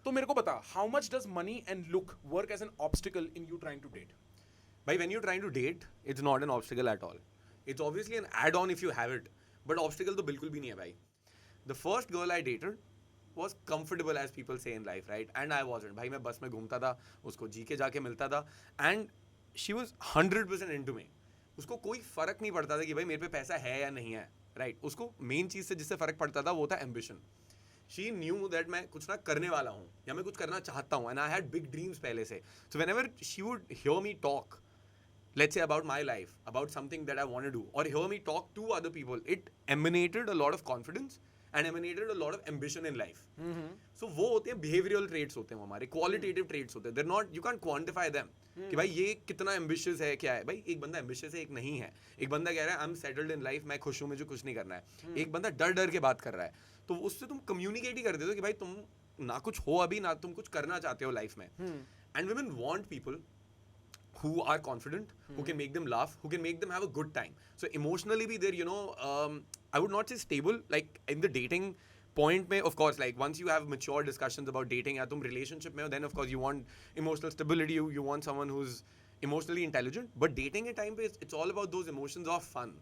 तो मेरे को बता, how much does money and look work as an obstacle in you trying to date? But when you're trying to date, it's not an obstacle at all. It's obviously an add-on if you have it. But obstacle तो बिल्कुल भी नहीं है भाई. The first girl I dated was comfortable as people say in life, right? And I wasn't. भाई मैं बस में घूमता था, उसको जी के जाके मिलता था, and she was 100% into me. उसको कोई फर्क नहीं पड़ता था कि भाई मेरे पे पैसा है या नहीं है, right? उसको मेन चीज़ से जिससे फर्क पड़ता था वो था ambition. She knew that मैं कुछ ना करने वाला हूँ या मैं कुछ करना चाहता हूँ, and I had big dreams पहले से. So whenever she would hear me talk, let's say about my life, about something that I want to do, or hear me talk to other people, it emanated a lot of confidence and emanated a lot of ambition in life. So वो होते हैं behavioral traits होते हैं हमारे, qualitative traits होते हैं. They're not, you can't quantify them. कि भाई ये कितना ambitious है, क्या है. भाई एक बंदा ambitious है, एक नहीं है. एक बंदा कह रहा है I'm settled in life, मैं खुश हूँ, मुझे कुछ नहीं करना है. एक बंदा डर डर के बात कर रहा है. तो उससे तुम communicate ही कर देते हो कि भाई तुम ना कुछ हो अभी, ना तुम कुछ करना चाहते हो लाइफ में. And women want people who are confident, who can make them laugh, who can make them have a good time. So emotionally be there, you know, I would not say stable, like in the dating point mein, of course, like once you have mature discussions about dating या तुम relationship में हो, then of course you want emotional stability, you want someone who's emotionally intelligent. But dating के time पे it's all about those emotions of fun.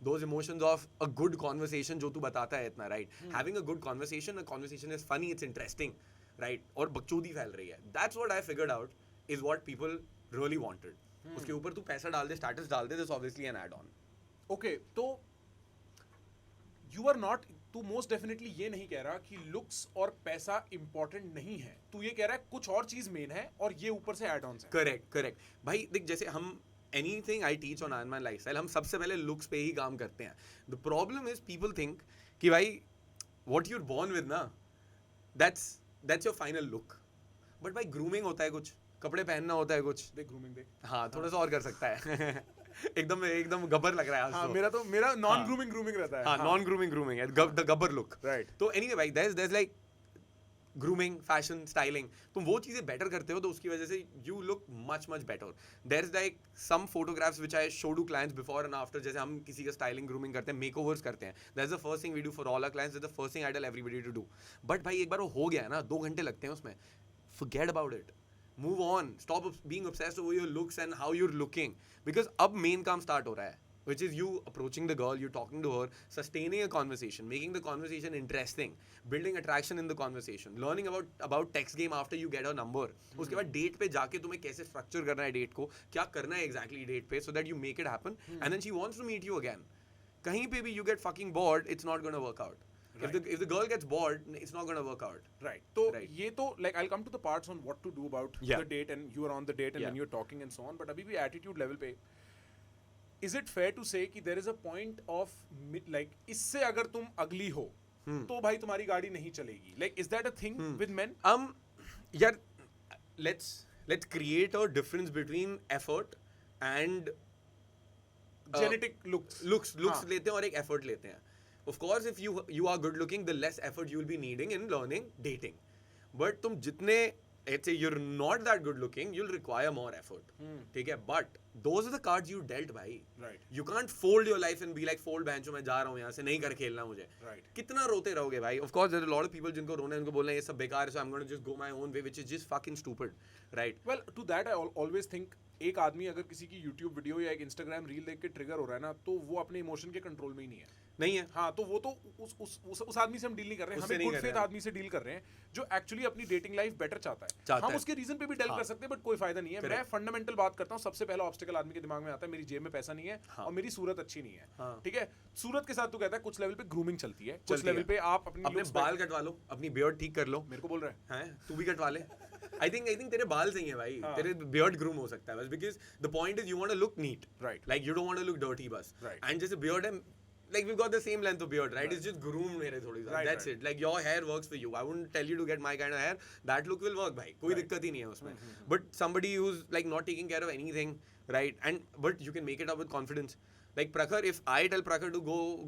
Those emotions of a good conversation जो तू बताता है इतना, right? Having a good conversation, a conversation is funny, it's interesting, right? और बकचोदी फैल रही है. That's what I figured out is what people really wanted. उसके ऊपर तू पैसा डाल दे, स्टेटस डाल दे, that's obviously an add-on. Okay, तो यू आर नॉट, तू मोस्ट डेफिनेटली ये नहीं कह रहा कि लुक्स और पैसा इंपॉर्टेंट नहीं है. तू ये कह रहा है कुछ और चीज मेन है और ये ऊपर से एड ऑन है. करेक्ट. भाई देख, जैसे हम anything I teach on iron man lifestyle, हम सबसे पहले लुक्स पे ही काम करते हैं. The problem is people think कि भाई व्हाट यूर बोर्न विद ना, that's your final look. But भाई ग्रूमिंग होता है, कुछ कपड़े पहनना होता है, कुछ देख ग्रूमिंग देख. हाँ थोड़ा सा और कर सकता है. एकदम गब्बर लग रहा है आज. हाँ, मेरा नॉन ग्रूमिंग रहता है. हाँ, नॉन ग्रूमिंग है, द गब्बर लुक. राइट. तो एनीवे भाई there's like grooming, fashion, styling, तुम वो चीज़ें बेटर करते हो तो उसकी वजह से you look much better. There is like some photographs which I show to clients before and after. जैसे हम किसी का स्टाइलिंग, ग्रूमिंग करते हैं, मेकओवर्स करते हैं, that's the first thing we do for all our clients, that's the first thing I tell everybody to do. But भाई एक बार वो हो गया है ना, 2 घंटे लगते हैं उसमें, forget about it. Move on. Stop being obsessed over your looks and how you're looking. Because अब main काम start हो रहा है, which is you approaching the girl, you talking to her, sustaining a conversation, making the conversation interesting, building attraction in the conversation, learning about text game after you get her number. उसके बाद date पे जाके तुम्हें कैसे structure करना है date को, क्या करना है exactly date पे, so that you make it happen, and then she wants to meet you again. कहीं पे भी you get fucking bored, it's not gonna work out. Right. If the girl gets bored, it's not going to work out. Right. So ये तो like I'll come to the parts on what to do about the date, and you are on the date and when you're talking and so on. But अभी भी attitude level पे, is it fair to say कि there is a point of like इससे अगर तुम अगली हो तो भाई तुम्हारी गाड़ी नहीं चलेगी? Like is that a thing with men? यार let's create a difference between effort and genetic looks लेते हैं और एक effort लेते हैं. Of course, if you are good looking, the less effort you will be needing in learning dating. But तुम जितने, let's say you're not that good looking, you'll require more effort. ठीक है? But those are the cards you dealt, भाई. Right. You can't fold your life and be like, fold बहनचोद मैं जा रहा हूँ यहाँ से, नहीं कर खेलना मुझे. Right. कितना रोते रहोगे भाई? Of course, there are a lot of people जिनको रोना है, उनको बोलना है ये सब बेकार है, so I'm going to just go my own way, which is just fucking stupid. Right? Well, to that I always think एक आदमी अगर किसी की YouTube वीडियो या एक Instagram रील देख के ट्रिगर हो रहा है ना, तो वो अपने इमोशन के कंट्रोल में ही नहीं है. हाँ, तो वो तो उस आदमी से हम डील नहीं कर रहे हैं, हम एक गुड फेथ आदमी से डील कर रहे हैं जो एक्चुअली अपनी डेटिंग लाइफ बेटर चाहता है. हम उसके रीजन पे भी डेल कर सकते हैं, बट कोई फायदा नहीं है. मैं फंडामेंटल बात करता हूँ. सबसे पहला ऑब्स्टिकल आदमी के दिमाग में आता है, मेरी जेब में पैसा नहीं है और मेरी सूरत अच्छी नहीं है. ठीक है, सूरत के साथ तू कहता है कुछ लेवल पे ग्रूमिंग चलती है, कुछ लेवल पे आप अपने बाल कटवा लो, अपनी बियर्ड ठीक कर लो. मेरे को बोल रहा है तू भी कटवा ले. I think तेरे बाल सही है भाई, तेरे beard groom हो सकता है बस, because the point is you want to look neat, right? Like you don't want to look dirty बस, right? And जैसे beard है, like we've got the same length of beard, right? It's just groomed मेरे थोड़ी सा, that's it. Like your hair works for you. I wouldn't tell you to get my kind of hair. That look will work भाई, कोई दिक्कत ही नहीं है उसमें. But somebody who's like not taking care of anything, right? But you can make it up with confidence. Like Prakhar, if I tell Prakhar to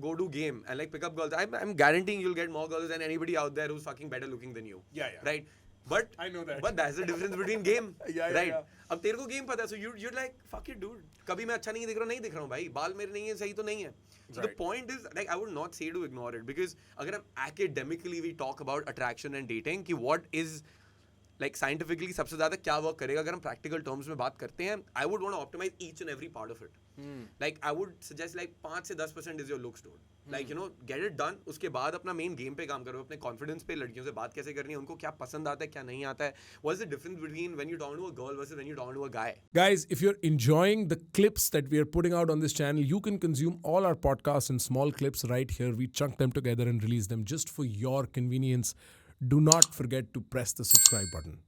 go do game and like pick up girls, I'm guaranteeing you'll get more girls than anybody out there who's fucking better looking than you. Yeah. Right? But I know that. But that's the difference between game, right? Yeah. अब तेरे को game पता है, so you're like fuck it dude. कभी मैं अच्छा नहीं दिख रहा हूँ भाई, बाल मेरे नहीं है, सही तो नहीं है. So the point is like I would not say to ignore it, because अगर हम academically we talk about attraction and dating कि what is लाइक साइंटिफिकली सबसे ज्यादा क्या वर्क करेगा अगर हम प्रैक्टिकल टर्म्स में बात करते हैं. I would want to optimise each and every part of it. Like I would suggest like 5 से 10% is your looks dude. Like you know get it done. उसके बाद अपना मेन गेम पे काम करो, अपने कॉन्फिडेंस पे, लड़कियों से बात कैसे करनी है, उनको क्या पसंद आता है क्या नहीं आता है. What is the difference between when you talk to a girl versus when you talk to a guy. Guys, if you're enjoying the clips that we are putting out on this channel, you can consume all our podcasts in small clips right here. We chunk them together and release them just for your convenience. Do not forget to press the subscribe button.